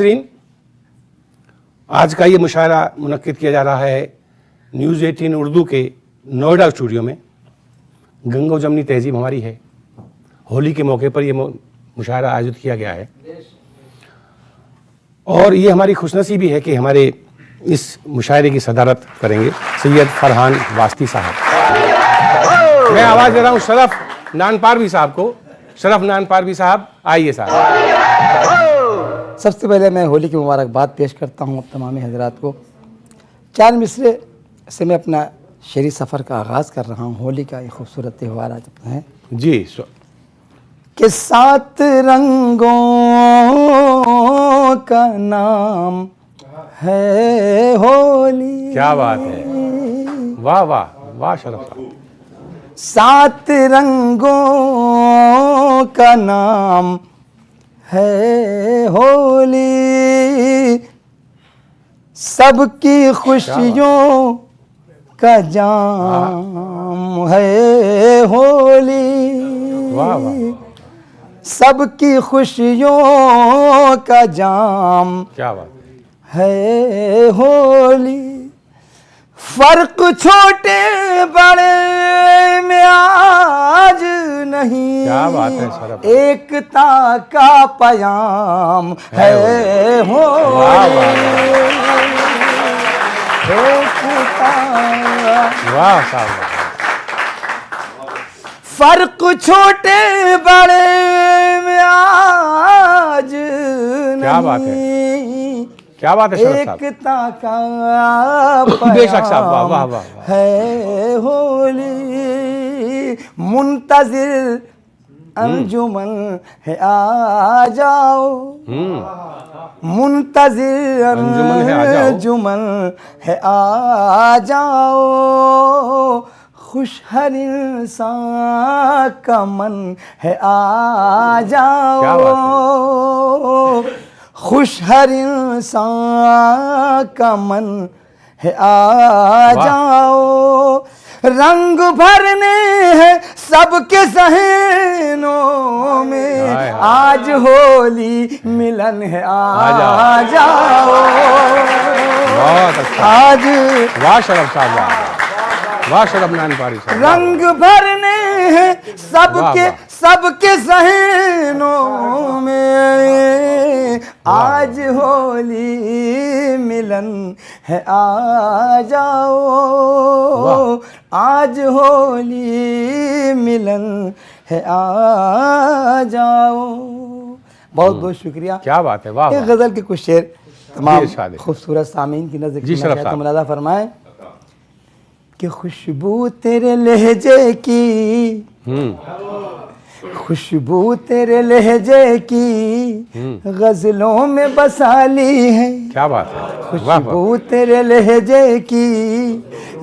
नाज़रीन, आज का ये मुशायरा मुनक्किद किया जा रहा है न्यूज़ 18 उर्दू के नोएडा स्टूडियो में। गंगो जमनी तहजीब हमारी है। होली के मौके पर ये मुशायरा आयोजित किया गया है और ये हमारी खुशनसीबी है कि हमारे इस मुशायरे की सदारत करेंगे सैयद फरहान वास्ती साहब। मैं आवाज़ दे रहा हूँ शरफ नानपारवी साहब को। शरफ नानपारवी साहब, आइए साहब। सबसे पहले मैं होली की मुबारकबाद पेश करता हूँ तमाम हजरात को। 4 मिसरे से मैं अपना शेरी सफ़र का आगाज़ कर रहा हूँ। होली का एक खूबसूरत त्यौहार आज है जी। कि 7 रंगों का नाम है होली। क्या बात है, वाह वाह वाह शरफ साहब। 7 रंगों का नाम है होली, सबकी खुशियों का जाम है होली। वाह वाह, सबकी खुशियों का जाम क्या बात है होली। फर्क छोटे बड़े में आज नहीं, क्या बात है शरफ। एकता का पयाम है होली। वाह वाह एकता, वाह साहब। फर्क छोटे बड़े में आज क्या बात है, नहीं, क्या बात है शरफ साहब। एकता का बेशक साहब, वाह वाह वाह। है होली। मुंतजिर अंजुमन है आ जाओ, मुंतजिर अंजुमन है आ जाओ। खुश हर इंसान का मन है आ जाओ, खुश हर इंसान का मन है आ जाओ। रंग भरने हैं सबके ज़हनों में, आज होली मिलन है आ जाओ। बहुत अच्छा, आज वाह शरफ साहब, वाह शरफ नानपारी साहब। रंग भरने हैं सबके ज़हनों में, आज होली मिलन है आ जाओ। आज होली मिलन है आ जाओ। बहुत बहुत शुक्रिया। क्या बात है, वाह। एक गज़ल के कुछ शेर तमाम जी, खूबसूरत सामीन की नज़र जी शरफ साहब। मुलाज़ा फरमाएं कि खुशबू तेरे लहजे की, खुशबू तेरे लहजे की गजलों में बसा ली है। क्या बात है, खुशबू तेरे लहजे की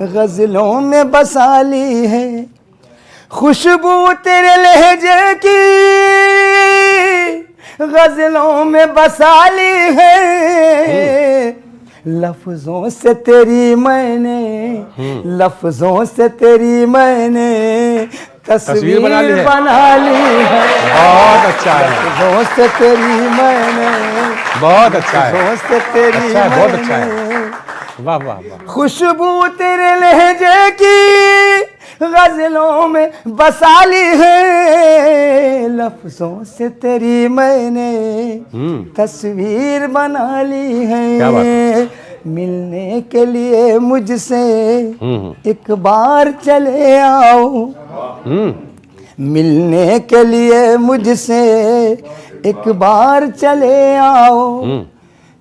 गजलों में बसा ली है। खुशबू तेरे लहजे की गजलों में बसा ली है। लफ्जों से तेरी मैंने, लफ्जों से तेरी मैंने तस्वीर बना ली है। बहुत अच्छा है। लफ्जों से तेरी मैंने, बहुत अच्छा है, लफ्जों से तेरी अच्छा है, बहुत अच्छा मैंने। है, वाह वाह वाह। खुशबू तेरे लहजे की गजलों में बसा ली है। लफ्जों से तेरी मैंने तस्वीर बना ली है। मिलने के लिए मुझसे एक बार चले आओ, मिलने के लिए मुझसे एक बार चले आओ।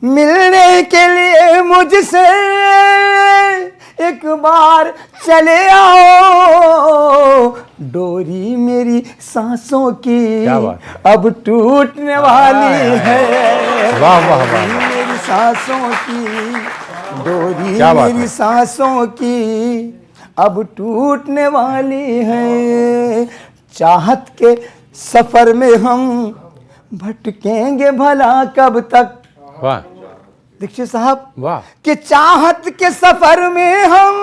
मिलने के लिए मुझसे एक बार चले आओ। डोरी मेरी सांसों की अब टूटने वाली है। वाह वाह वाह। मेरी सांसों की, डोरी मेरी सांसों की अब टूटने वाली है। चाहत के सफर में हम भटकेंगे भला कब तक। वाह दीक्षित साहब, वाह। कि चाहत के सफर में हम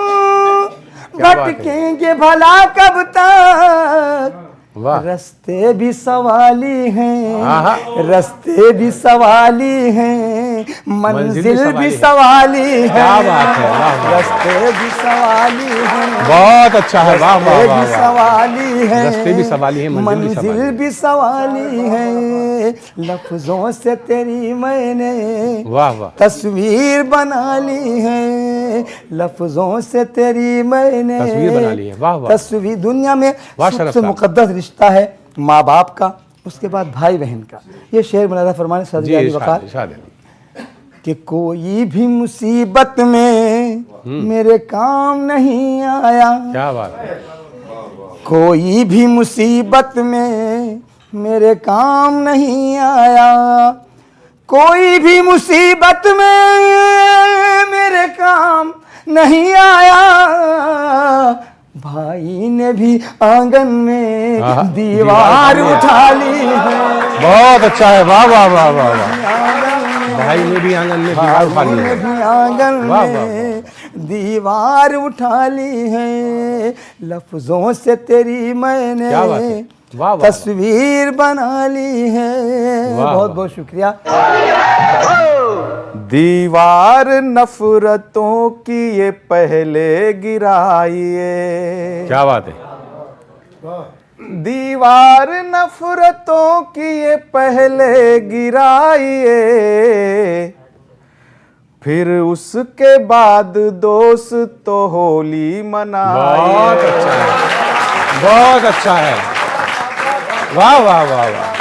भटकेंगे भला कब तक। रास्ते भी सवाली हैं, रास्ते भी सवाली हैं, मंजिल भी सवाली है, क्या बात है, वाह वाह, रास्ते भी सवाली है, बहुत अच्छा है, वाह वाह रास्ते वाह भी वाह, सवाली है, रास्ते भी सवाली है, मंजिल भी सवाली मंजिल भी सवाली है, लफ्जों से तेरी मैंने वाह वाह, तस्वीर बना ली है, लफ्जों से तेरी मैंने तस्वीर बना ली है, वाह वाह, तस्वीर। दुनिया में वाह शरफ सबसे साहब। मुकद्दस रिश्ता है माँ बाप का, उसके बाद भाई बहन का। ये शेर मुलादा फरमाने जी सदर अली वक़ार इरशाद है। कि कोई भी मुसीबत में मेरे काम नहीं आया, क्या बात है, कोई भी मुसीबत में मेरे काम नहीं आया, कोई भी मुसीबत में मेरे काम नहीं आया, भाई ने भी आंगन में हाँ, दीवार दीवार उठा ली है, बहुत अच्छा है, वाह वाह वाह वाह वाह, आंगन में भाई ने भी आंगन में दीवार उठा ली ने है, भी आंगन वाह, वाह, में दीवार उठा ली है, लफ्जों से तेरी मैंने क्या बात है, वाह वाह, तस्वीर बना ली है। वाह, बहुत वाह। बहुत शुक्रिया। दीवार नफरतों की ये पहले गिराइए, क्या बात है, दीवार नफरतों की ये पहले गिराइए, फिर उसके बाद दोस्त तो होली बहुत मनाइए। अच्छा है, बहुत अच्छा है, वाह वाह वाह वाह,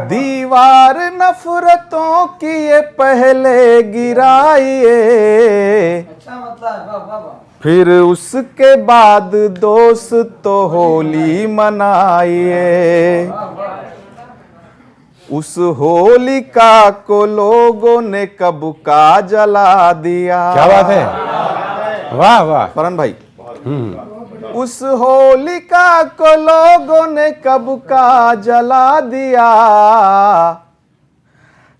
दीवार नफरतों की ये पहले गिराइए, फिर उसके बाद दोस्त तो होली मनाइए। उस होलिका को लोगों ने कब का जला दिया। क्या बात है, वाह वाह, फरहान भाई, उस होलिका को लोगों ने कब का जला दिया,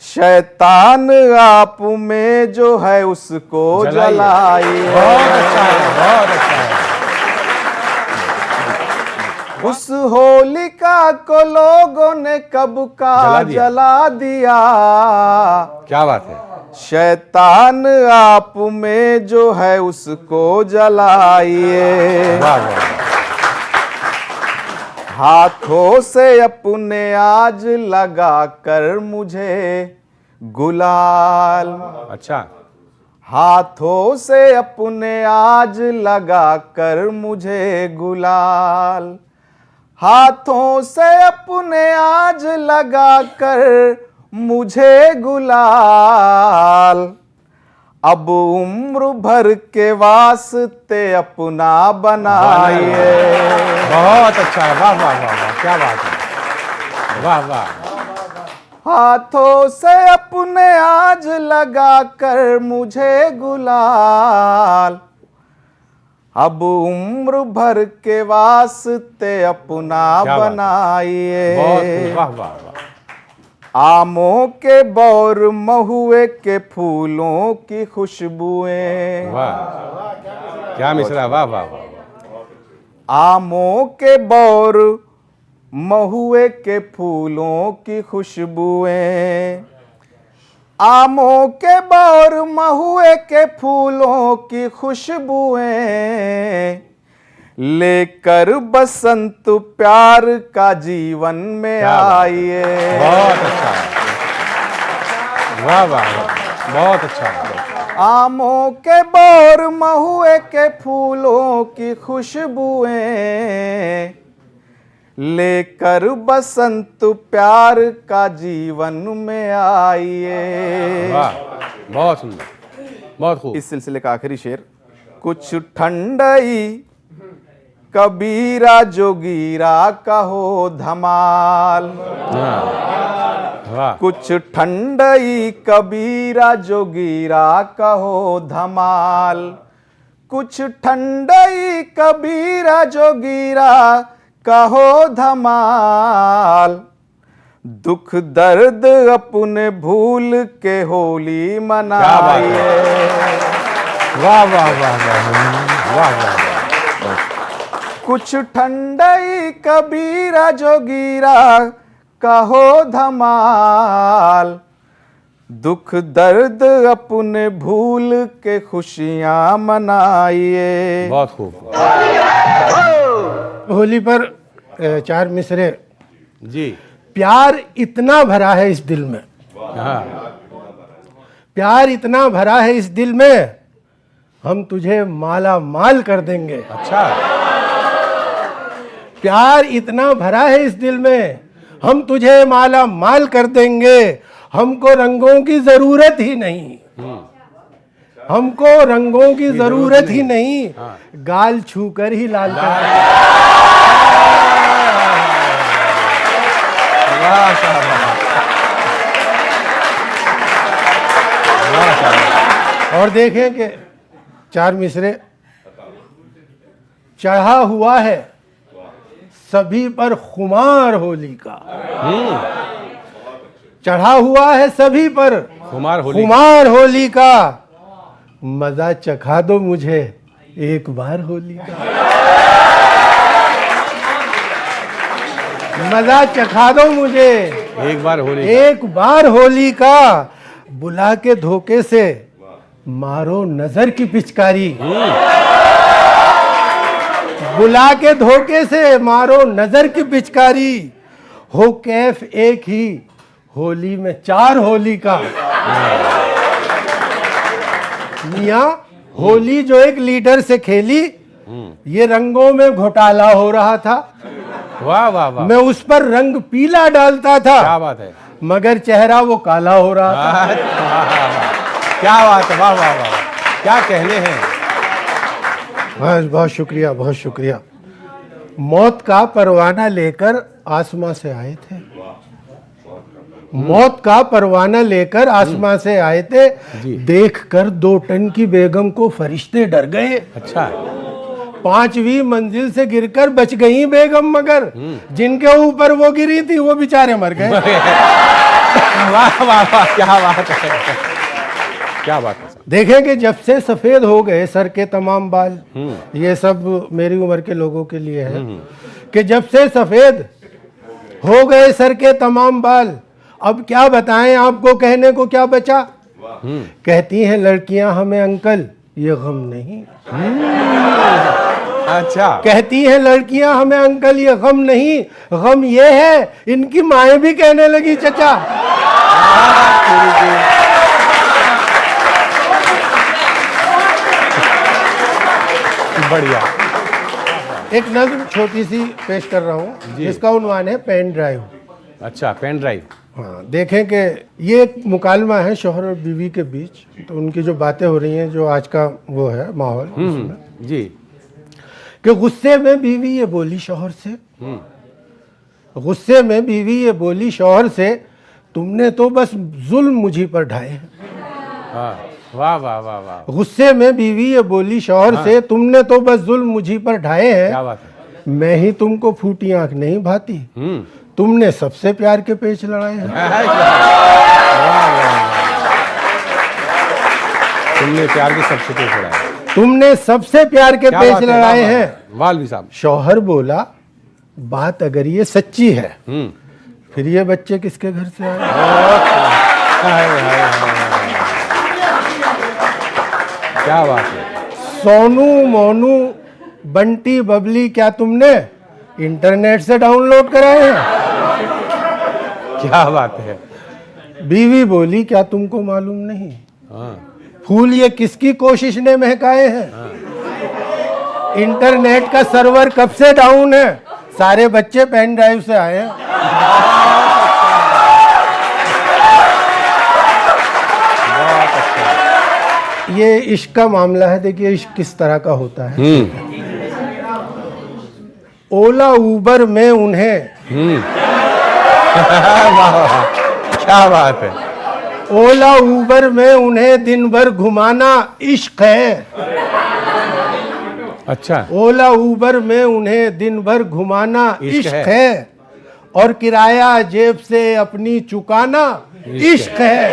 शैतान आप में जो है उसको जलाइए। जलाइए। बहुत अच्छा है, बहुत अच्छा है, उस होलिका को लोगों ने कब का जला दिया। जला दिया, क्या बात है, शैतान आप में जो है उसको जलाइए। वाह वाह, हाथों से अपने आज लगा कर मुझे गुलाल, अच्छा, हाथों से अपने आज लगा कर मुझे गुलाल, हाथों से अपने आज लगा कर मुझे गुलाल, अब उम्र भर के वास्ते अपना बनाइए। बहुत अच्छा है, वाह वाह वाह वाह, क्या बात है, वाह वाह, हाथों से अपने आज लगा कर मुझे गुलाल, अब उम्र भर के वास्ते अपना क्या बात है। बनाइए। बहुत वाह वाह वाह, आमों के बौर महुए के फूलों की खुशबुएं, वाह, क्या मिसरा, वाह वाह वाह, आमों के बौर महुए के फूलों की खुशबुएं, आमों के बौर महुए के फूलों की खुशबुएं, लेकर बसंत प्यार का जीवन में क्या बात है। आइए। बहुत अच्छा है, वाह वाह वाह, बहुत अच्छा है, आमों के बौर महुए के फूलों की खुशबुएं, लेकर बसंत प्यार का जीवन में आइए। वाह, बहुत सुंदर, बहुत खूब, इस सिलसिले का आखिरी शेर। कुछ ठंडई कबीरा जोगीरा का हो धमाल, हाँ, वाह, कुछ ठंडई कबीरा जोगीरा का हो धमाल, कुछ ठंडई कबीरा जोगीरा का हो धमाल, दुख दर्द अपने भूल के होली मनाइए। वाह वाह वाह वाह वाह वाह, कुछ ठंडई कबीरा जोगीरा का हो धमाल, दुख दर्द अपने भूल के खुशियां मनाइए। बहुत खूब। होली पर चार मिसरे। जी। प्यार इतना भरा है इस दिल में, हाँ। प्यार इतना भरा है इस दिल में, हम तुझे माला माल कर देंगे। अच्छा। प्यार इतना भरा है इस दिल में, हम तुझे माला माल कर देंगे। हमको रंगों की जरूरत ही नहीं, हमको रंगों की जरूरत ही नहीं, गाल छूकर ही लाल कर देंगे। वाह साहब, वाह साहब। और देखें कि चार मिसरे, चढ़ा हुआ है सभी पर खुमार होली का, चढ़ा हुआ है सभी पर खुमार होली का, मजा चखा दो मुझे एक बार होली का, मजा चखा दो मुझे एक बार होली, एक बार होली का, बुला के धोखे से मारो नजर की पिचकारी, बुला के धोखे से मारो नजर की पिचकारी, हो कैफ एक ही होली में चार होली का। मियां, होली जो एक लीडर से खेली, ये रंगों में घोटाला हो रहा था। वाह वाह वाह, मैं उस पर रंग पीला डालता था, क्या बात है, मगर चेहरा वो काला हो रहा था। क्या बात है, वाह वाह वाह, क्या कहने हैं। बस बहुत शुक्रिया, बहुत शुक्रिया। मौत का परवाना लेकर आसमां से आए थे, मौत का परवाना लेकर आसमां से आए थे, देखकर 2 टन की बेगम को फरिश्ते डर गए। अच्छा। 5वीं मंजिल से गिरकर बच गई बेगम, मगर जिनके ऊपर वो गिरी थी वो बेचारे मर गए। वाह वाह वाह, क्या बात है, क्या बात है। देखें कि जब से सफेद हो गए सर के तमाम बाल, ये सब मेरी उम्र के लोगों के लिए है, कि जब से सफेद हो गए सर के तमाम बाल, अब क्या बताएं आपको, कहने को क्या बचा। कहती हैं लड़कियां हमें अंकल ये गम नहीं, अच्छा। कहती हैं लड़कियां हमें अंकल ये गम नहीं, गम ये है इनकी माएं भी कहने लगी चचा। बढ़िया। एक नज़्म छोटी सी पेश कर रहा हूँ जिसका उन्वान है पेन ड्राइव। अच्छा, पेन ड्राइव। हाँ, देखें कि ये एक मुकालमा है शौहर और बीवी के बीच, तो उनकी जो बातें हो रही हैं, जो आज का वो है माहौल उसमें, जी। कि गुस्से में बीवी ये बोली शौहर से, गुस्से में बीवी ये बोली शौहर से, तुमने तो बस जुल्म मुझी पर ढाए हैं। हाँ, वाह वाह वाह वाह। गुस्से में बीवी ये बोली शौहर से, तुमने तो बस जुल्म मुझी पर ढाए क्या हैं, बात है। मैं ही तुमको फूटी आंख नहीं भाती, तुमने सबसे प्यार के पेच लड़ाए हैं। तुमने प्यार के सबसे पेच लड़ाए, तुमने सबसे प्यार के पेच लड़ाए हैं। वालवी साहब। शौहर बोला बात अगर ये सच्ची है, फिर ये बच्चे किसके घर से आए। क्या बात है। सोनू मोनू बंटी बबली क्या तुमने इंटरनेट से डाउनलोड कराए हैं। क्या बात है। बीवी बोली क्या तुमको मालूम नहीं, हाँ। फूल ये किसकी कोशिश ने महकाए हैं। इंटरनेट का सर्वर कब से डाउन है, सारे बच्चे पेन ड्राइव से आए हैं। ये इश्क का मामला है। देखिए इश्क किस तरह का होता है। ओला उबर में उन्हें क्या बात है। ओला उबर में उन्हें दिन भर घुमाना इश्क है। अच्छा। ओला उबर में उन्हें दिन भर घुमाना इश्क इश्क है, और किराया जेब से अपनी चुकाना इश्क है।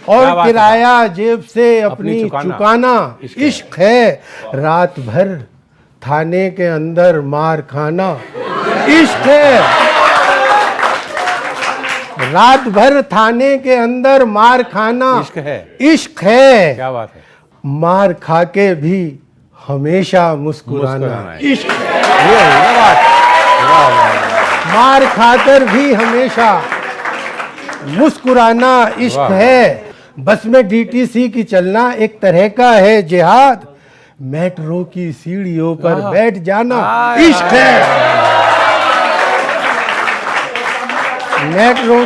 और किराया जेब से अपनी चुकाना इश्क है। रात भर थाने के अंदर मार खाना इश्क है। रात भर थाने के अंदर मार खाना इश्क है। इश्क है। क्या बात है। मार खा के भी हमेशा मुस्कुराना मुस्कुराना इश्क है। ये है ना बात। वाह, वाह, मार खाकर भी हमेशा मुस्कुराना इश्क वाह। है। बस में डीटीसी की चलना एक तरह का है जिहाद। मेट्रो की सीढ़ियों पर बैठ जाना इश्क है। मेट्रो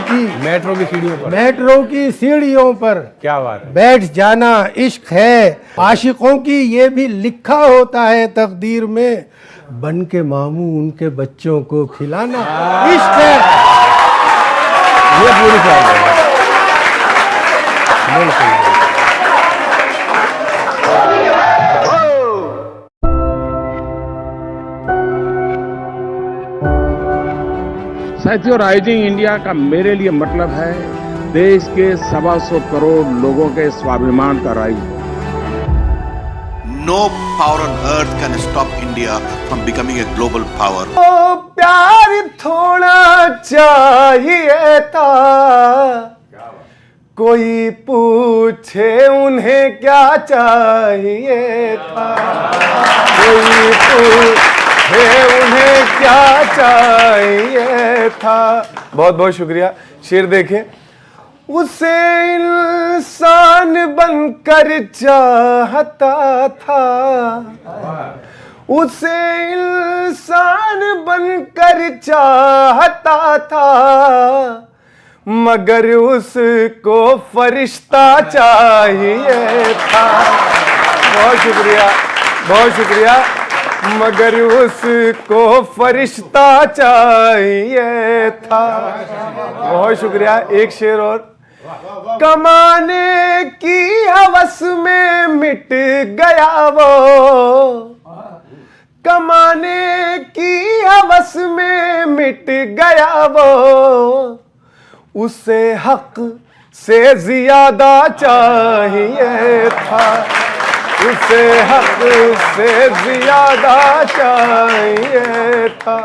की सीढ़ियों पर क्या बात है। बैठ जाना इश्क है। आशिकों की ये भी लिखा होता है तकदीर में, बन के मामू उनके बच्चों को खिलाना इश्क है। ये पूरी बात है। बिल्कुल। साथियों, राइजिंग इंडिया का मेरे लिए मतलब है देश के 125 करोड़ लोगों के स्वाभिमान का rise. No power on earth can stop India from becoming a global power. ओ प्यार थोड़ा चाहिए था, कोई पूछे उन्हें क्या चाहिए था, कोई पूछे उन्हें क्या चाहिए था। बहुत बहुत शुक्रिया। शेर देखें। उसे इंसान बनकर चाहता था, उसे इंसान बनकर चाहता था, मगर उसको फरिश्ता चाहिए था। बहुत शुक्रिया, बहुत शुक्रिया। मगर उसको फरिश्ता चाहिए था। बहुत शुक्रिया। एक शेर और। कमाने की हवस में मिट गया वो, कमाने की हवस में मिट गया वो, उसे हक से ज्यादा चाहिए था, उसे हक से ज्यादा चाहिए था।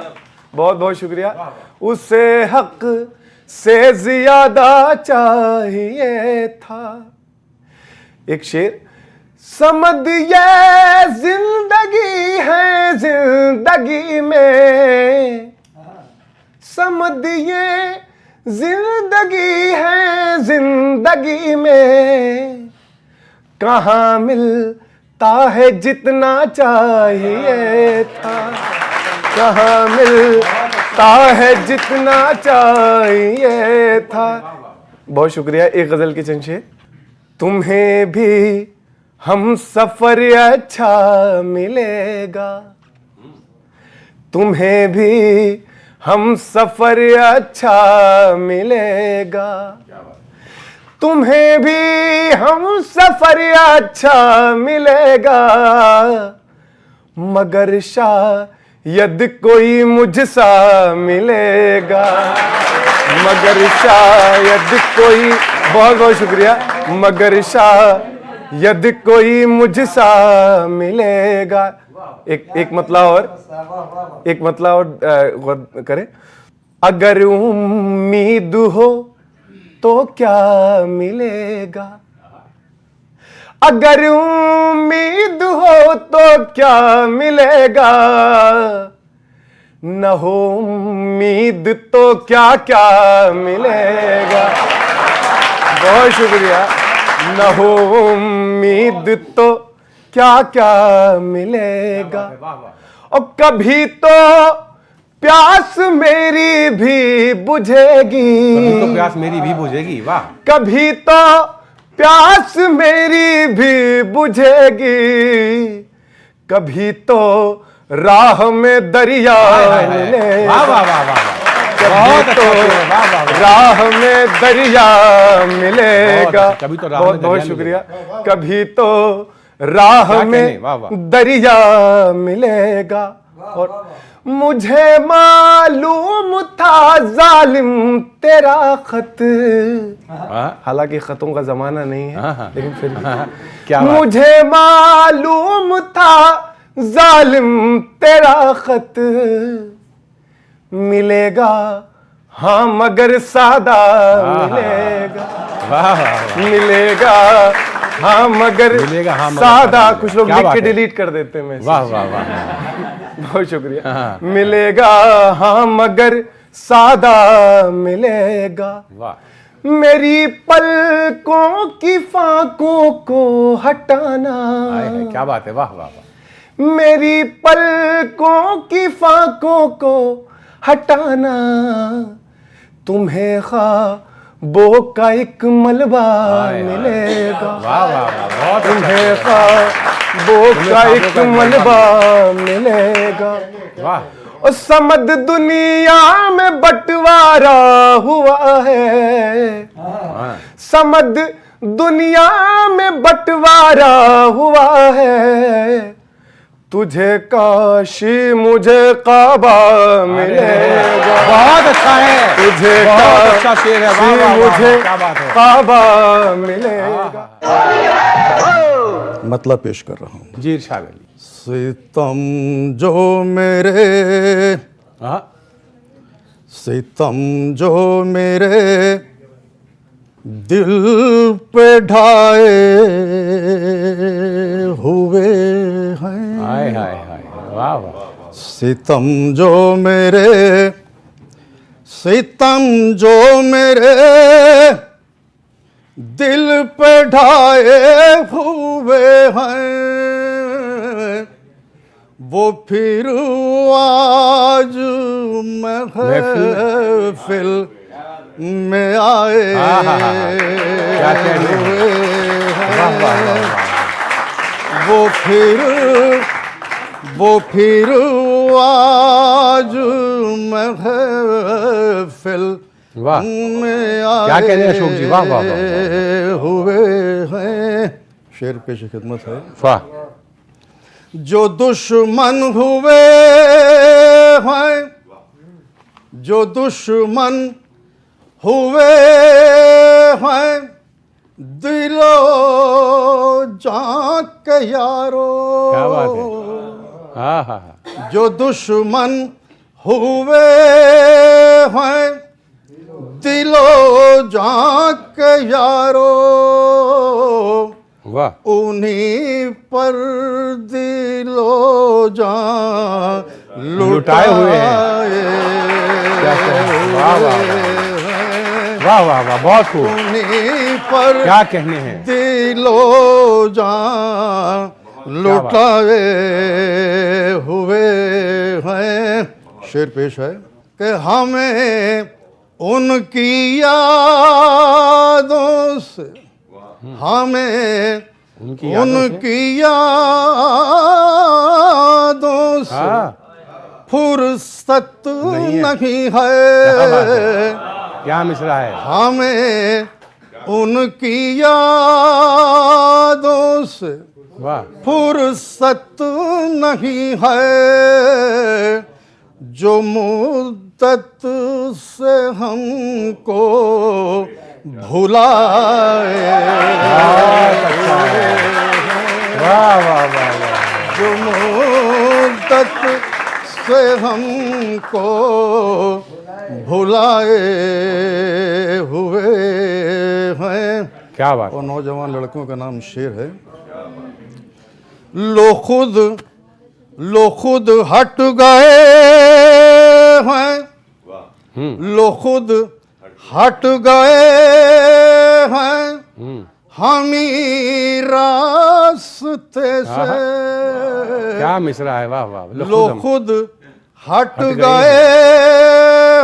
बहुत बहुत शुक्रिया। उसे हक से ज्यादा चाहिए था। एक शेर। समझ ये जिंदगी है जिंदगी में, समझ ये जिंदगी है जिंदगी में, कहाँ मिलता है जितना चाहिए था, कहाँ मिलता है जितना चाहिए था। बहुत शुक्रिया। एक गजल की चंद शेर। तुम्हें भी हम सफर अच्छा मिलेगा, तुम्हें भी हम सफर अच्छा मिलेगा, तुम्हें भी हम सफर अच्छा मिलेगा, मगर शायद कोई मुझसा मिलेगा, मगर शायद कोई। बहुत बहुत शुक्रिया। मगर शायद कोई मुझसा मिलेगा। एक मतला और, एक मतला और करें। अगर उम्मीद हो तो क्या मिलेगा, अगर उम्मीद हो तो क्या मिलेगा, न हो उम्मीद तो क्या क्या मिलेगा। बहुत शुक्रिया। न हो उम्मीद तो क्या क्या मिलेगा। और कभी तो प्यास मेरी भी बुझेगी, कभी तो प्यास मेरी भी बुझेगी। वाह। कभी तो प्यास मेरी भी बुझेगी, कभी तो राह में दरिया मिलेगा, वाह वाह वाह वाह। कभी तो राह में दरिया मिलेगा। कभी तो राह में बहुत बहुत दरिया शुक्रिया। कभी तो राह में वाह, वाह। दरिया मिलेगा। और मुझे मालूम था जालिम तेरा खत, हालांकि खतों का जमाना नहीं है, लेकिन फिर भी क्या बात। मुझे मालूम था जालिम तेरा खत मिलेगा हाँ मगर सादा मिलेगा, वाह वाह मिलेगा हाँ मगर मिलेगा, हाँ, मगर सादा। सादा कुछ लोग क्या लिख बात के है। डिलीट कर देते हैं मैसेज। वाह वाह वाह बहुत शुक्रिया। हाँ। मिलेगा हाँ मगर सादा मिलेगा, वाह मेरी पलकों की फाकों को हटाना, हाय हाय, क्या बात है, वाह वाह वाह मेरी पलकों की फाकों को हटाना, तुम्हें ख्वाबों का एक मलबा मिलेगा, वाह वाह वाह बहुत तुम्हें ख्वाबों का एक ख्वाबों का मलबा मिलेगा। वाह और समद दुनिया में बंटवारा हुआ है, समद दुनिया में बंटवारा हुआ है, तुझे काशी मुझे काबा मिलेगा, बहुत अच्छा है, तुझे बहुत अच्छा शेर है, वाह वाह वाह, मुझे क्या बात है। काबा मिलेगा। मतलब पेश कर रहा हूँ। जी इरशाद अली। सितम जो मेरे, हाँ सितम जो मेरे दिल पे ढाए हुए हैं, हाय हाय हाय, वाह वाह सितम जो मेरे, सितम जो मेरे दिल पे ढाए हुए हैं, वो फिर आज महफिल में आए क्या कहने हुए वाह वाह वाह हैं, वाह। वो फिर आज महफिल वाह में क्या कहने हैं अशोक जी, वाह वाह वाह आए हुए हैं। शेर पेश खिदमत है। वाह जो दुश्मन हुए हैं, जो दुश्मन हुए हैं दिलो जान के यारो, क्या बात है, हाँ हाँ हाँ जो दुश्मन हुए हैं दिलो जान के यारो, वाह उन्हीं पर दिलो जान लुटाए हुए हैं। क्या कहने, वाह वाह वाह वाह वाह बहुत खूब, उन्हीं पर क्या कहने हैं, दिलो जान लुटाए हुए हैं। शेर पेश है कि हमें उनकी यादों से, हमें उनकी यादों से हाँ फुर्सत नहीं क्या बात है, है, क्या मिसरा है, हमें उनकी यादों से वाह फुर्सत नहीं है, जो मुद्दत से हमको भुलाए, वाह वाह वाह वाह जो मुद्दत से हमको भुलाए हुए हैं। क्या बात, और नौजवान लड़कों का नाम शेर है। लो खुद हट गए हैं, लो खुद हट गए हैं हम ही रास्ते से, क्या मिसरा है, वाह वाह लो खुद हट गए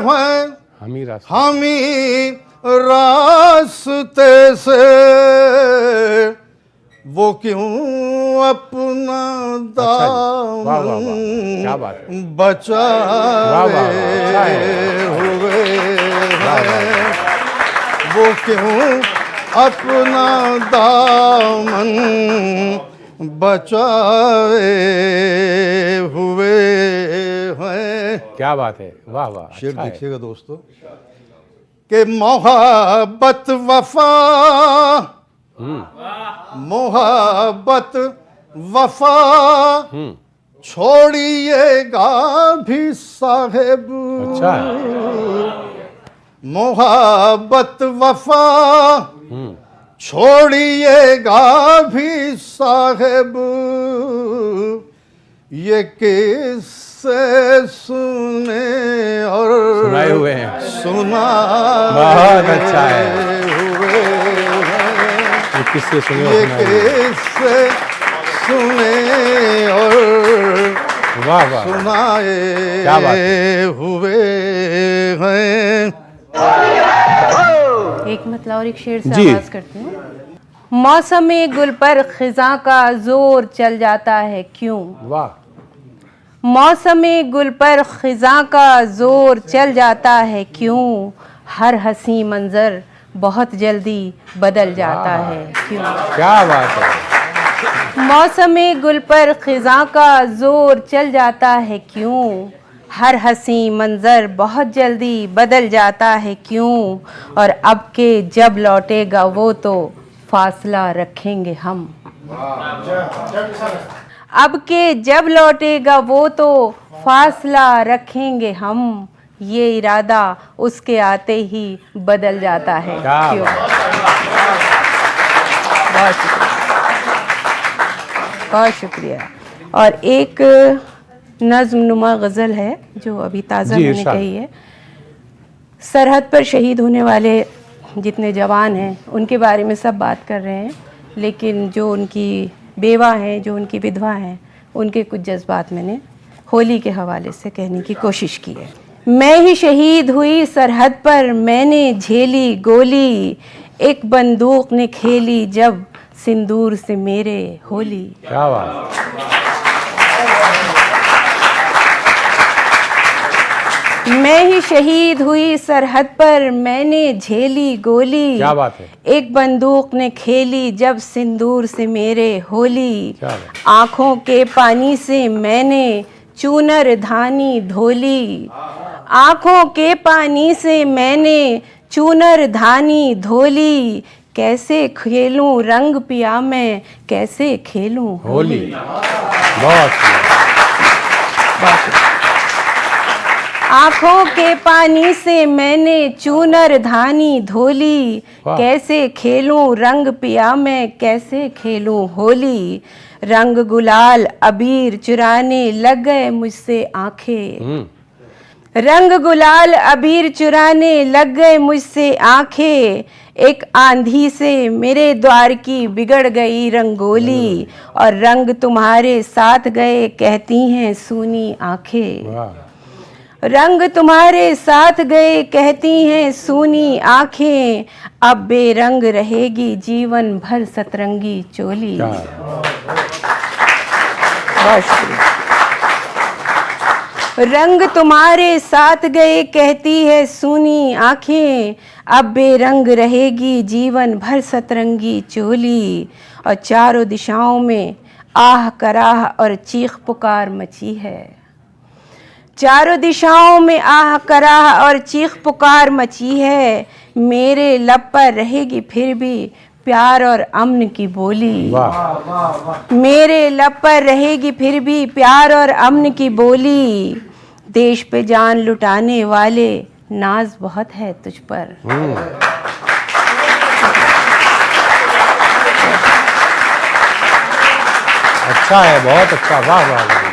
हैं हम ही रास्ते से, वो क्यों अपना वाह, वाह, वाह, क्या बात है। दामन बचाए हुए हैं, वो क्यों अपना दामन बचाए हुए हैं। क्या बात है, वाह वाह, शेर अच्छा है। देखिएगा दोस्तों कि मोहब्बत वफा, मोहब्बत वफा छोड़िएगा भी साहेब अच्छा मोहब्बत वफा, छोड़िएगा भी साहेब ये किससे सुने और सुनाए हुए हैं। सुना बहुत अच्छा है। हुए ये किससे सुने और ये सुनाए हुए? किससे सुने और वाह वाह सुनाए क्या बात है। हुए हैं। एक मतलब और एक शेर से जी। आवाज करती हूँ। मौसम गुल पर खिजा का जोर चल जाता है क्यों, वाह मौसम गुल पर खिजा का जोर चल जाता है क्यों, हर हंसी मंजर बहुत जल्दी बदल जाता है क्यों। क्या बात है। मौसम गुल पर खिजा का जोर चल जाता है क्यों, हर हंसी मंजर बहुत जल्दी बदल जाता है क्यों, और अब के जब लौटेगा वो तो फासला रखेंगे हम, अब के जब लौटेगा वो तो फासला रखेंगे हम, ये इरादा उसके आते ही बदल जाता है क्या क्यों। बात। बहुत शुक्रिया, बहुत शुक्रिया। और एक नज़्म नुमा गज़ल है जो अभी ताज़ा जी, मैंने इरशाद। कही है। सरहद पर शहीद होने वाले जितने जवान हैं उनके बारे में सब बात कर रहे हैं, लेकिन जो उनकी बेवा हैं, जो उनकी विधवा हैं, उनके कुछ जज्बात मैंने होली के हवाले से कहने की कोशिश की है। मैं ही शहीद हुई सरहद पर, मैंने झेली गोली, एक बंदूक ने खेली जब सिंदूर से मेरे होली। क्या बात। मैं ही शहीद हुई सरहद पर, मैंने झेली गोली, क्या बात है। एक बंदूक ने खेली जब सिंदूर से मेरे होली, क्या बात। आँखों के पानी से मैंने चूनर धानी धोली, आँखों के पानी से मैंने चूनर धानी धोली, कैसे खेलूं रंग पिया मैं, कैसे खेलूं होली। बहुत आँखों के पानी से मैंने चूनर धानी धोली, वाह। कैसे खेलूं रंग पिया मैं, कैसे खेलूं होली, रंग गुलाल अबीर चुराने लग गए मुझसे आंखें, रंग गुलाल अबीर चुराने लग गए मुझसे आंखें, एक आंधी से मेरे द्वार की बिगड़ गई रंगोली, और रंग तुम्हारे साथ गए कहती हैं सूनी आंखें, वाह। रंग तुम्हारे साथ गए कहती हैं सूनी आंखें, अब बेरंग रहेगी जीवन भर सतरंगी चोली। क्या बहुत शुक्रिया। रंग तुम्हारे साथ गए कहती है सूनी आंखें, अब बेरंग रहेगी जीवन भर सतरंगी चोली, और चारों दिशाओं में आह कराह और चीख पुकार मची है, चारों दिशाओं में आह कराह और चीख पुकार मची है, मेरे लब पर रहेगी फिर भी प्यार और अमन की बोली, वाह। मेरे लब पर रहेगी फिर भी प्यार और अमन की बोली, देश पे जान लुटाने वाले नाज बहुत है तुझ पर, अच्छा है, बहुत अच्छा। वाह वाह वाह।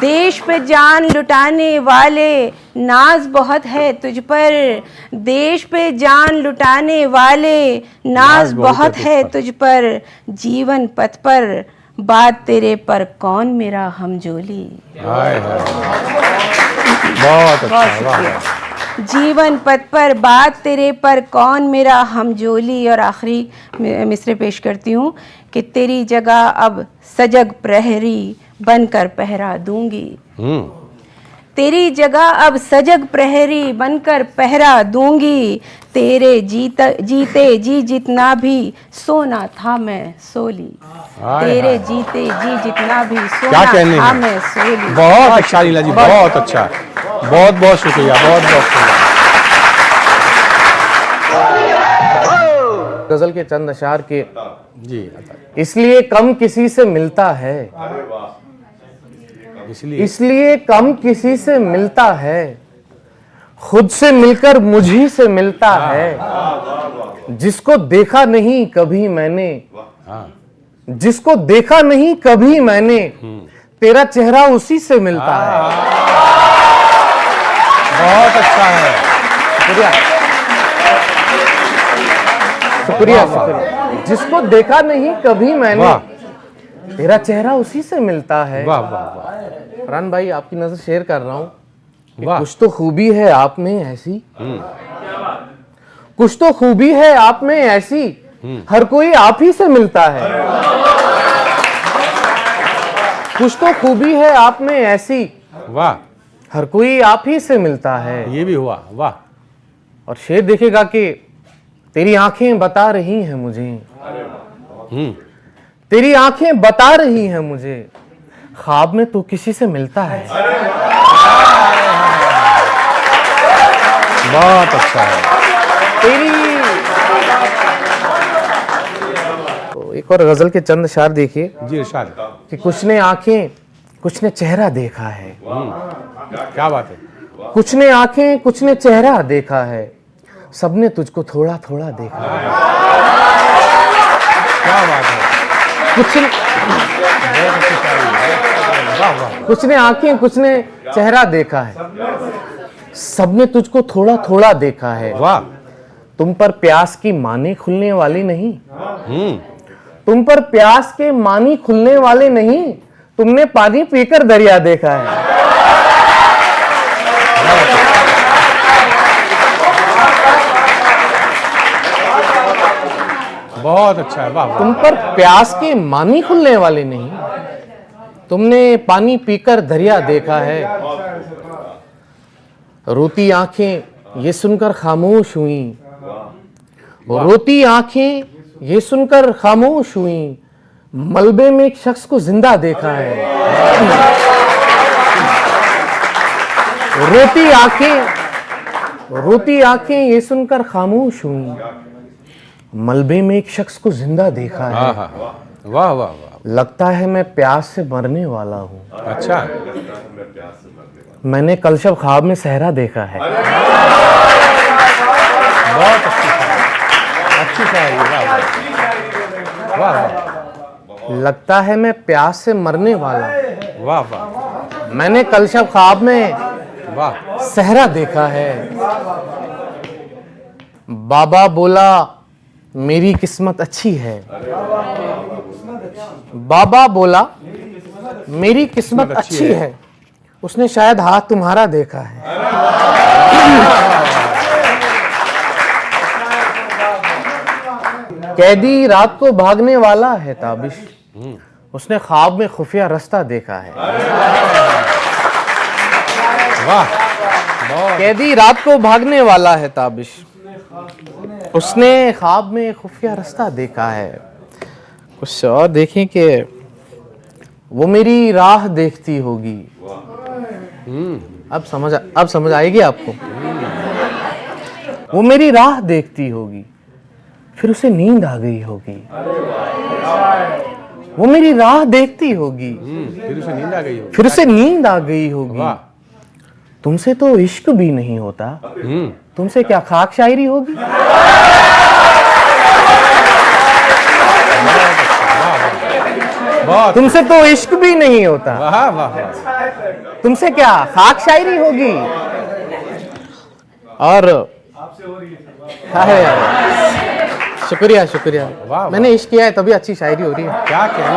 देश पे जान लुटाने वाले नाज बहुत है तुझ पर, देश पे जान लुटाने वाले नाज बहुत है तुझ पर, जीवन पथ पर बात तेरे पर कौन मेरा हमजोली। हाय हाय। बहुत अच्छा। वाह। जीवन पथ पर बात तेरे पर कौन मेरा हमजोली, और आखिरी मिसरे पेश करती हूँ कि तेरी जगह अब सजग प्रहरी बनकर पहरा दूंगी, तेरी जगह अब सजग प्रहरी बनकर पहरा दूंगी, तेरे जीते जी जितना भी सोना था मैं सोली, तेरे जीते जी जितना भी क्या सोना कहने था हैं। मैं सोली। बहुत अच्छा लीला जी, बहुत अच्छा। बहुत बहुत शुक्रिया, बहुत बहुत शुक्रिया। गजल के चंद अशार के जी इसलिए कम किसी से मिलता है, इसलिए कम किसी से मिलता है, खुद से मिलकर मुझी से मिलता है। जिसको देखा नहीं कभी मैंने, जिसको देखा नहीं कभी मैंने, तेरा चेहरा उसी से मिलता है। बहुत अच्छा है। शुक्रिया शुक्रिया शुक्रिया। जिसको देखा नहीं कभी मैंने, वाह। तेरा चेहरा उसी से मिलता है। वाह वाह वाह फरहान भाई, आपकी नजर शेयर कर रहा हूं कि वाह। कुछ तो खूबी है आप में ऐसी, कुछ तो खूबी है आप में ऐसी, हर कोई आप ही से मिलता है। कुछ तो खूबी है आप में ऐसी, वाह, हर कोई आप ही से मिलता है। ये भी हुआ। वाह, और शेर देखेगा कि तेरी आंखें बता रही हैं मुझे, तेरी आंखें बता रही हैं मुझे, ख्वाब में तो किसी से मिलता है। बहुत अच्छा है। तेरी तो एक और गजल के चंद अशार देखिए जी इरशाद। कि कुछ ने आंखें कुछ ने चेहरा देखा है, क्या बात है। कुछ ने आंखें कुछ ने चेहरा देखा है, सबने तुझको थोड़ा थोड़ा देखा है। क्या बात है। कुछ ने वाह वाह। कुछ ने आंखें कुछ ने चेहरा देखा है, सबने तुझको थोड़ा थोड़ा देखा है। वाह। तुम पर प्यास की माने खुलने वाली नहीं, तुम पर प्यास के मानी खुलने वाले नहीं, तुमने पानी पीकर दरिया देखा है। बहुत अच्छा है। वाह वाह। तुम पर प्यास के मानी खुलने वाले नहीं, तुमने पानी पीकर दरिया देखा है। रोती आंखें ये सुनकर खामोश हुई, रोती आंखें ये सुनकर खामोश हुई, मलबे में एक शख्स को जिंदा देखा है। रोती आंखें ये सुनकर खामोश हुई, मलबे में एक शख्स को जिंदा देखा है। हाँ हाँ। वाह वाह वाह। लगता है मैं प्यास से मरने वाला हूँ, अच्छा। मैंने कल शब ख्वाब में सहरा देखा है। बहुत अच्छी शायरी। वाह वाह। वाह वाह। लगता है मैं प्यास से मरने वाला हूँ, वाह वाह। मैंने कल शब ख्वाब में वाह। सहरा देखा है। बाबा बोला मेरी किस्मत अच्छी है, बाबा बोला मेरी किस्मत अच्छी है, उसने शायद हाथ तुम्हारा देखा है। कैदी रात को भागने वाला है ताबिश, उसने ख्वाब में खुफिया रास्ता देखा है। वाह। कैदी रात को भागने वाला है ताबिश, उसने ख्वाब में खुफिया रास्ता देखा है। कुछ और देखें कि वो मेरी राह देखती होगी। अब समझ आएगी आपको। वो मेरी राह देखती होगी, फिर उसे नींद आ गई होगी। वो मेरी राह देखती होगी, फिर उसे नींद आ गई होगी। फिर उसे नींद आ गई होगी। वाह। तुमसे तो इश्क भी नहीं होता, तुमसे क्या खाक शायरी होगी। बहुत। तुमसे तो इश्क भी नहीं होता, वाह वाह वाह। तुमसे क्या खाक शायरी होगी। और अरे यार, शुक्रिया शुक्रिया। वाह। मैंने इश्क किया है तभी अच्छी शायरी हो रही है। क्या कहने हैं।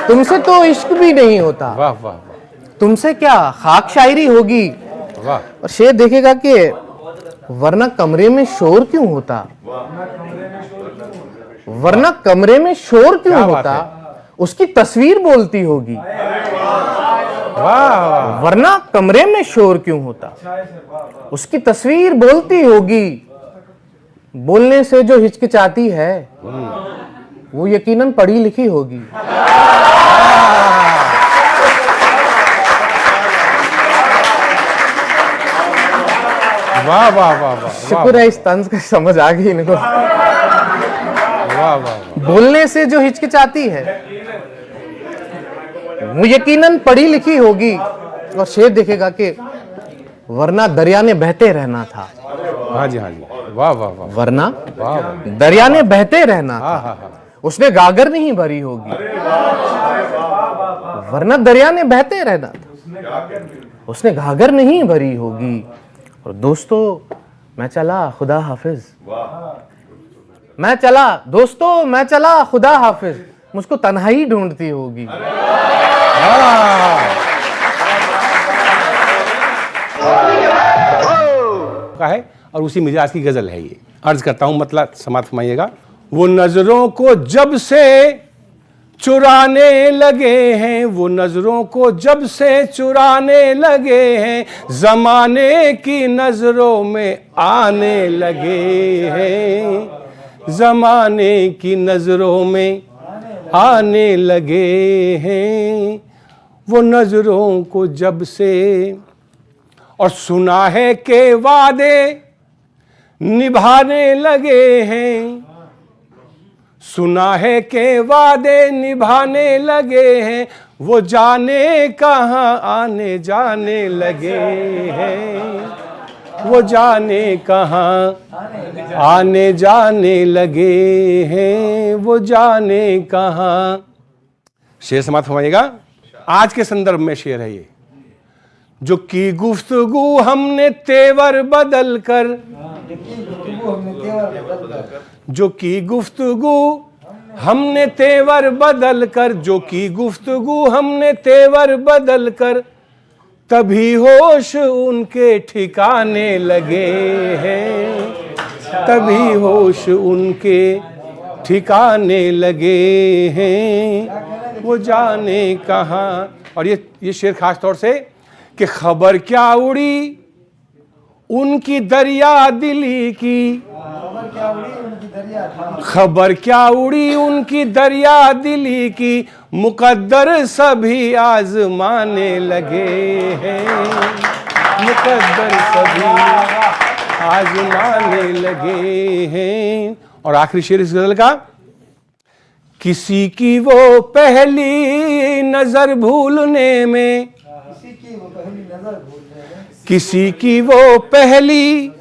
तुमसे तो इश्क भी नहीं होता, वाह वाह तुमसे क्या खाक शायरी होगी। वाह। और शेर देखेगा कि वरना कमरे में शोर क्यों होता, वरना कमरे में शोर क्यों क्या बात होता, है? उसकी तस्वीर बोलती होगी। वाह। वरना कमरे में शोर क्यों होता, उसकी तस्वीर बोलती होगी। बोलने से जो हिचकिचाती है, वो यकीनन पढ़ी लिखी होगी। वाह वाह वाह वाह। शुक्र है इस तंज का समझ आ गई इनको। वाह वाह। बोलने से जो हिचकिचाती है, वो यकीनन पढ़ी लिखी होगी और शेर देखेगा कि वरना दरिया ने बहते रहना था। हाँ जी, हाँ जी, वाह वाह वाह, वरना वाह वाह, दरिया ने बहते रहना हाँ था, हाँ हाँ, उसने गागर नहीं भरी होगी। वरना दरिया ने बहते रहना था, उसने गागर नहीं भरी होगी। और दोस्तों मैं चला, खुदा हाफिज। मैं चला दोस्तों, मैं चला, खुदा हाफिज। मुझको तन्हाई ढूंढती होगी। का है और उसी मिजाज की गजल है ये। अर्ज करता हूं, मतलब समाप्त फरमाइएगा। वो नजरों को जब से चुराने लगे हैं, वो नजरों को जब से चुराने लगे हैं, जमाने की नजरों में आने लगे हैं, जमाने की नजरों में आने लगे हैं। वो नजरों को जब से, और सुना है के वादे निभाने लगे हैं, सुना है के वादे निभाने लगे हैं, वो जाने कहाँ आने जाने लगे हैं, वो जाने कहाँ आने जाने लगे हैं, वो जाने कहाँ। शेर समाप्त फरमाइएगा। आज के संदर्भ में शेर है ये। जो की गुफ्तगू हमने तेवर बदल कर, जो की गुफ्तगू हमने तेवर बदल कर, जो की गुफ्तगू हमने तेवर बदल कर, तभी होश उनके ठिकाने लगे हैं, तभी होश उनके ठिकाने लगे हैं, वो जाने कहाँ। और ये शेर खास तौर से कि खबर क्या उड़ी उनकी दरिया दिली की, खबर क्या उड़ी उनकी दरिया दिली की, मुकद्दर सभी आजमाने लगे हैं, मुकद्दर सभी आजमाने लगे हैं। और आखिरी शेर इस गजल का, किसी की वो पहली नजर भूलने में, किसी की वो पहली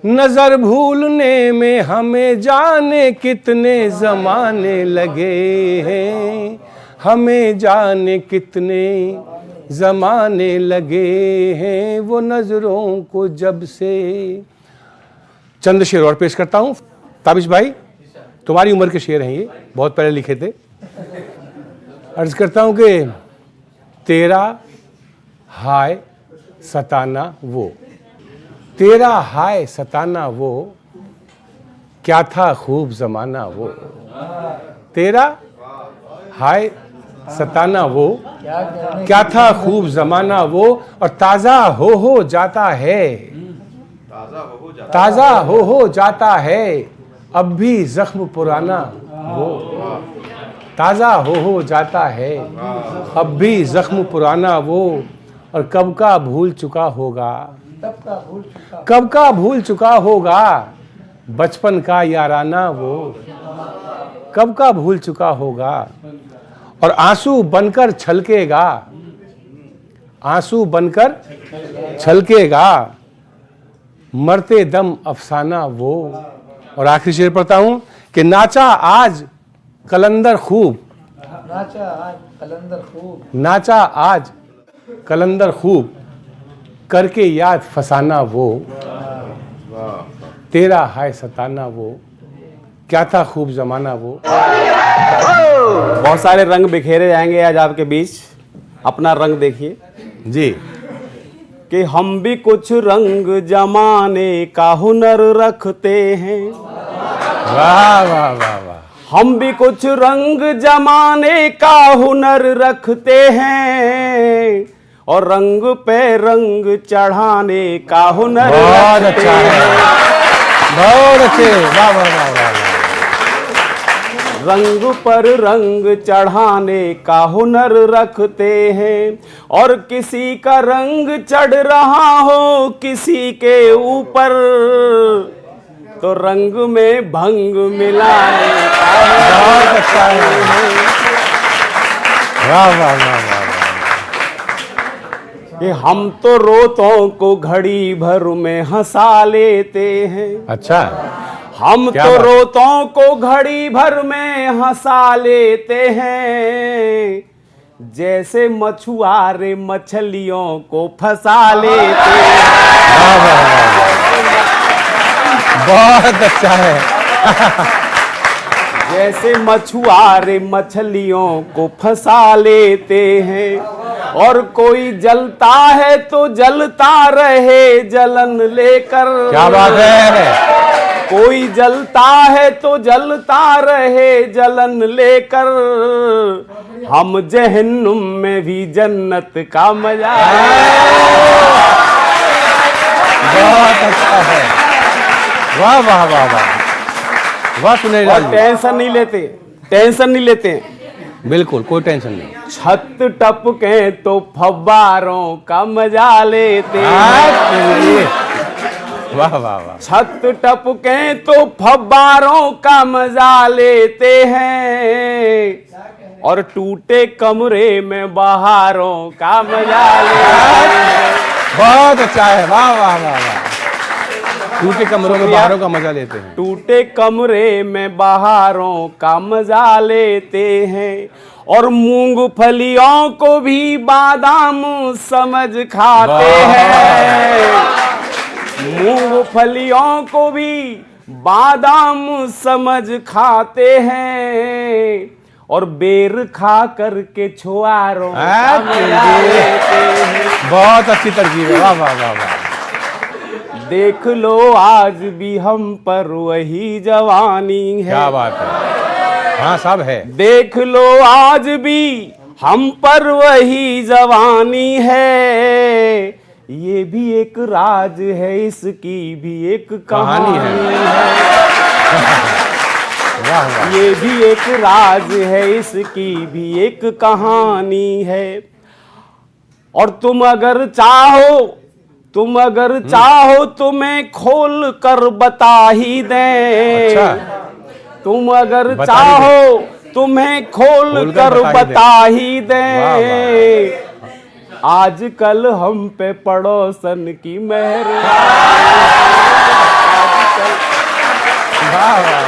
नजर भूलने में, हमें जाने कितने जमाने लगे हैं, हमें जाने कितने जमाने लगे हैं, वो नजरों को जब से। चंद शेर और पेश करता हूं। ताबिश भाई, तुम्हारी उम्र के शेर हैं ये, बहुत पहले लिखे थे। अर्ज करता हूं कि तेरा हाय सताना वो, तेरा हाय सताना वो, क्या था खूब जमाना वो, तेरा हाय सताना वो, क्या था खूब जमाना वो, और ताज़ा हो जाता है, ताज़ा हो जाता है, अब भी जख्म पुराना वो, ताज़ा हो जाता है, अब भी जख्म पुराना वो, और कब का भूल चुका होगा, कब का भूल चुका होगा, बचपन का याराना वो, कब का भूल चुका होगा, और आंसू बनकर छलकेगा, आंसू बनकर छलकेगा, मरते दम अफसाना वो। और आखिरी शेर पढ़ता हूं कि नाचा आज कलंदर खूब, नाचा आज कलंदर खूब, नाचा आज कलंदर खूब, करके याद फसाना वो, तेरा हाय सताना वो, क्या था खूब जमाना वो। बहुत सारे रंग बिखेरे जाएंगे आज आपके बीच, अपना रंग देखिए जी। कि हम भी कुछ रंग जमाने का हुनर रखते हैं, वाह वाह वाह वाह। हम भी कुछ रंग जमाने का हुनर रखते हैं, और रंग पे रंग चढ़ाने का हुनर बहुत रखते अच्छा है, हैं। बहुत अच्छे, वाह वाह वाह वाह। रंग पर रंग चढ़ाने का हुनर रखते हैं, और किसी का रंग चढ़ रहा हो किसी के ऊपर, तो रंग में भंग मिलाने का बहुत अच्छा है, वाह वाह वाह वाह वाह। कि हम तो रोतों को घड़ी भर में हंसा लेते हैं, अच्छा, हम क्या तो बात। रोतों को घड़ी भर में हंसा लेते हैं, जैसे मछुआरे मछलियों को फंसा लेते हैं। वाह वाह वाह वाह। बहुत अच्छा है। जैसे मछुआरे मछलियों को फंसा लेते हैं, और कोई जलता है तो जलता रहे जलन लेकर। क्या बात है। कोई जलता है तो जलता रहे जलन लेकर, हम जहन्नुम में भी जन्नत का मजा। बहुत अच्छा है। वाह वाह वाह वाह वाह। सुनील और जी, टेंशन नहीं लेते, टेंशन नहीं लेते। बिल्कुल कोई टेंशन नहीं। छत टपके तो फव्वारों का मजा लेते चलिए। वाह वाह वाह। छत टपके तो फव्वारों का मजा लेते हैं, और टूटे कमरे में बहारों का मजा लेते हैं। बहुत अच्छा है। वाह वाह वाह वाह। टूटे कमरों में बाहरों का मजा लेते हैं। टूटे कमरे में बहारों का मजा लेते हैं, और मूंगफलियों को भी बादाम समझ खाते हैं। मूंगफलियों को भी बादाम समझ खाते हैं, और बेर खा करके छुआरों का मजा लेते हैं। बहुत अच्छी तरकीब है। वाह वाह वाह वाह। देख लो आज भी हम पर वही जवानी है। क्या बात है। हाँ सब है। देख लो आज भी हम पर वही जवानी है, ये भी एक राज है, इसकी भी एक कहानी है। वाह वाह। ये भी एक राज है, इसकी भी एक कहानी है। और तुम अगर चाहो तुम्हें खोल कर बता ही दें। अच्छा। तुम अगर बता ही चाहो तुम्हें खोल कर बता ही दें। आजकल हम पे पड़ोसन की मेहर। वाह वाह।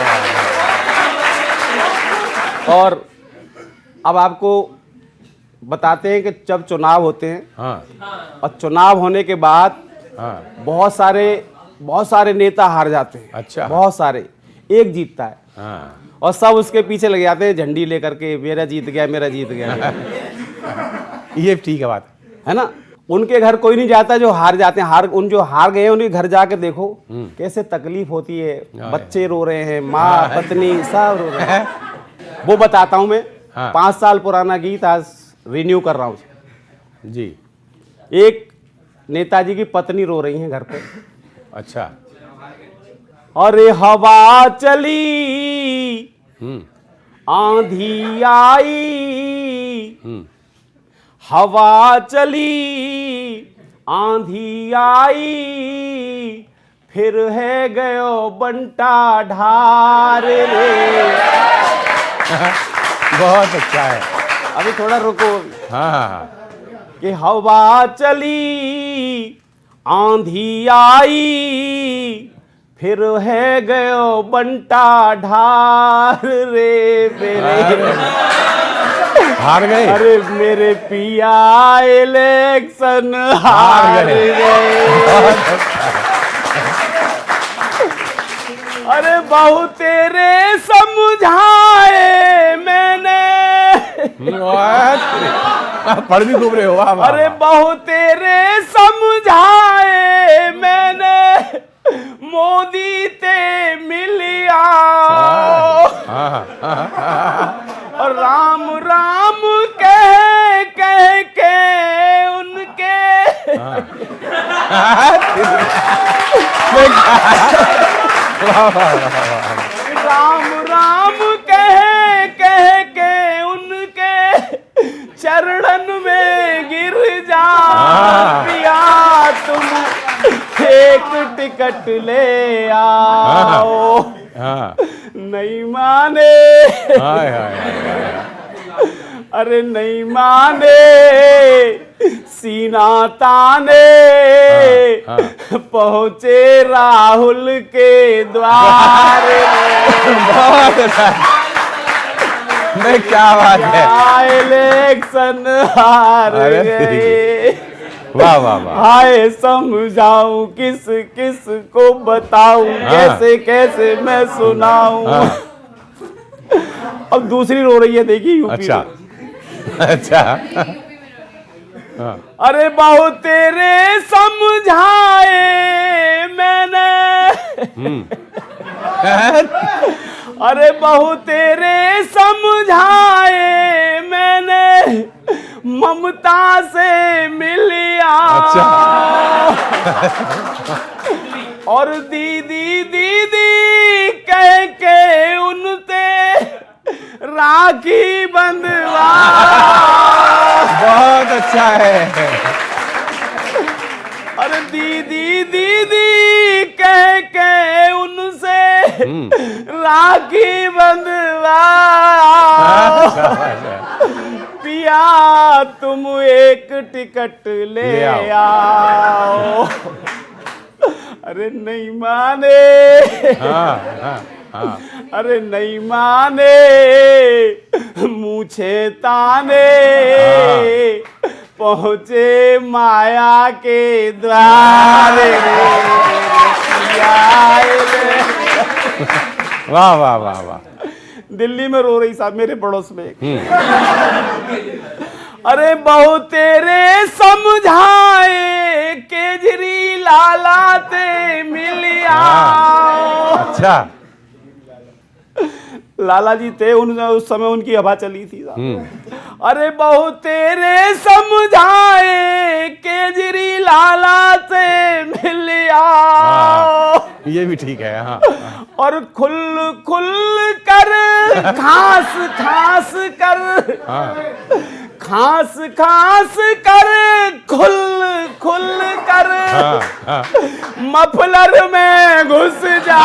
और अब आपको बताते हैं कि जब चुनाव होते हैं, हाँ और चुनाव होने के बाद हाँ। बहुत सारे नेता हार जाते हैं। अच्छा। बहुत सारे, एक जीतता है, हाँ। और सब उसके पीछे लग जाते हैं झंडी लेकर के, मेरा जीत गया, मेरा जीत गया। ये ठीक है बात। है ना। उनके घर कोई नहीं जाता जो हार जाते हैं। उन जो हार गए हैं उनके घर जाके देखो कैसे तकलीफ होती है। बच्चे रो रहे हैं, माँ पत्नी सब रो रहे हैं। वो बताता हूं मैं। हाँ। 5 साल पुराना गीत आज रिन्यू कर रहा हूं जी। एक नेताजी की पत्नी रो रही है घर पे। अच्छा। अरे हवा चली, हम्म आंधी आई, हवा चली, आंधी आई, फिर है गयो बंटा ढार रे। बहुत अच्छा है। अभी थोड़ा रुको। हाँ हाँ हाँ। कि हवा चली, आंधी आई, फिर है गयो बंटा ढार रे मेरे। हार गए। अरे मेरे पिया इलेक्शन हार गए। अरे बहु तेरे समझाए मैंने। पढ़ भी खूब रहे हो। वाह वाह। अरे बहु तेरे समझाए मैंने, मोदी ते मिलिया। और राम राम कह कह के उनके। राम राम कह कह के उनके चरणन में गिर जा पिया। तुम एक टिकट ले आओ। नहीं माने। अरे नहीं माने सीना ताने पहुंचे राहुल के द्वार बहुत अच्छा। नहीं, क्या बात है। इलेक्शन हार अरे गए। वाह वाह वाह। हाय समझाऊं किस किस को बताऊं, कैसे कैसे मैं सुनाऊं। अब दूसरी रो रही है, देखिए यूपी अच्छा में। अच्छा। अरे बहुत तेरे समझाए मैंने, अरे बहुत तेरे समझाए मैंने, ममता से मिलिया। अच्छा। और दीदी दीदी कह के उनसे राखी बंधवा। बहुत अच्छा है। अरे दीदी दीदी कह के उनसे राखी बंधवा। पिया तुम एक टिकट ले आओ। अरे नहीं माने। अरे नहीं माने मूछे ताने, पहुंचे माया के द्वार। वाह वाह वाह वाह। दिल्ली में रो रही साहब, मेरे पड़ोस में। अरे बहुत तेरे समझाए केजरी लाला ते मिलिया। अच्छा। लाला जी थे उस समय, उनकी हवा चली थी। अरे बहुत तेरे समझाए केजरी लाला से मिलिया। ये भी ठीक है। हाँ। और खुल खुल कर खास खास कर, खास खास कर खुल खुल कर, मफलर में घुस जा।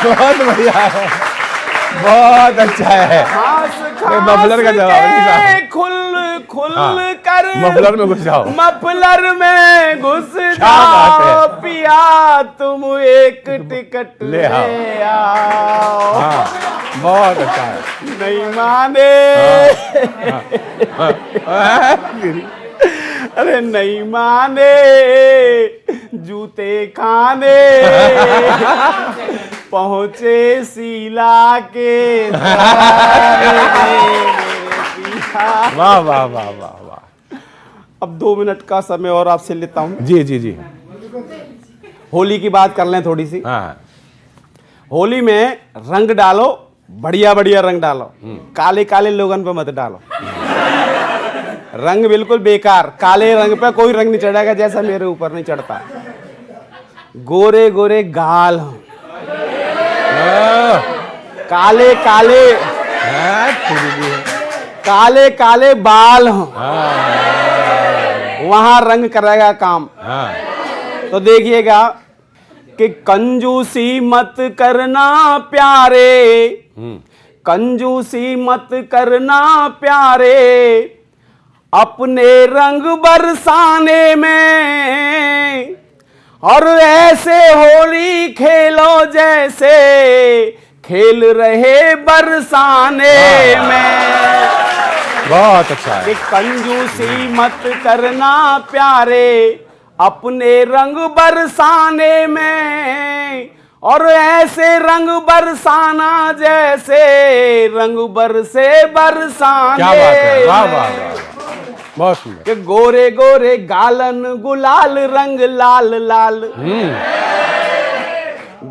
बहुत बढ़िया है, बहुत अच्छा है। मफलर का जवाब नहीं साहब। खुल खुल कर मफलर में घुस जाओ, मफलर में घुस जाओ। पिया तुम एक टिकट ले आओ। बहुत अच्छा है। नहीं माने। अरे नहीं माने जूते खाने, पहुंचे शीला के वाह वाह वाह वाह वाह। अब 2 मिनट का समय और आपसे लेता हूं। जी जी जी। होली की बात कर लें थोड़ी सी। हाँ। होली में रंग डालो, बढ़िया बढ़िया रंग डालो, काले काले लोगन पे मत डालो। रंग बिल्कुल बेकार, काले रंग पे कोई रंग नहीं चढ़ेगा, जैसा मेरे ऊपर नहीं चढ़ता। गोरे गोरे गाल, काले काले काले काले बाल, वहां रंग करेगा काम। तो देखिएगा कि कंजूसी मत करना प्यारे, कंजूसी मत करना प्यारे, अपने रंग बरसाने में। और ऐसे होली खेलो जैसे खेल रहे बरसाने में। बहुत अच्छा है। कि कंजूसी मत करना प्यारे, अपने रंग बरसाने में। और ऐसे रंग बरसाना जैसे रंग बरसे बरसाने। क्या बात है, वाह वाह वाह, बहुत सुंदर। कि गोरे गोरे गालन गुलाल रंग लाल लाल,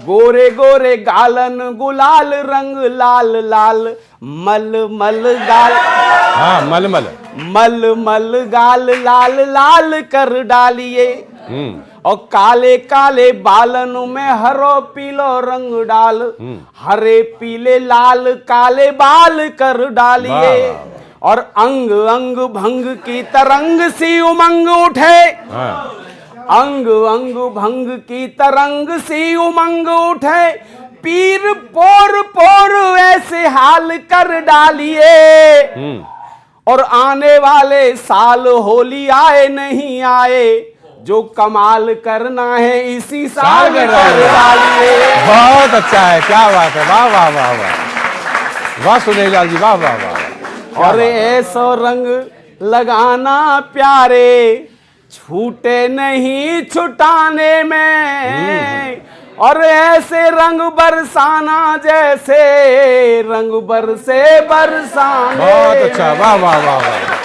गोरे गोरे गालन गुलाल रंग लाल लाल, मल मल गाल, हाँ मलमल, मल मल गाल लाल लाल कर डालिए। और काले काले बालन में हरो पीलो रंग डाल, हरे पीले लाल काले बाल कर डालिए। और अंग अंग भंग की तरंग सी उमंग उठे, अंग अंग भंग की तरंग सी उमंग उठे, पीर पोर पोर ऐसे हाल कर डालिए और आने वाले साल होली आए नहीं आए, जो कमाल करना है इसी साल कर डालिए। बहुत अच्छा है, क्या बात है, वाह वाह वाह वाह वाह सुनील लाल जी, वाह वाह वाह। और ऐसा रंग लगाना प्यारे, छूटे नहीं छुटाने में, और ऐसे रंग बरसाना जैसे रंग बरसे बरसाने। बहुत अच्छा, वाह वाह वाह वाह।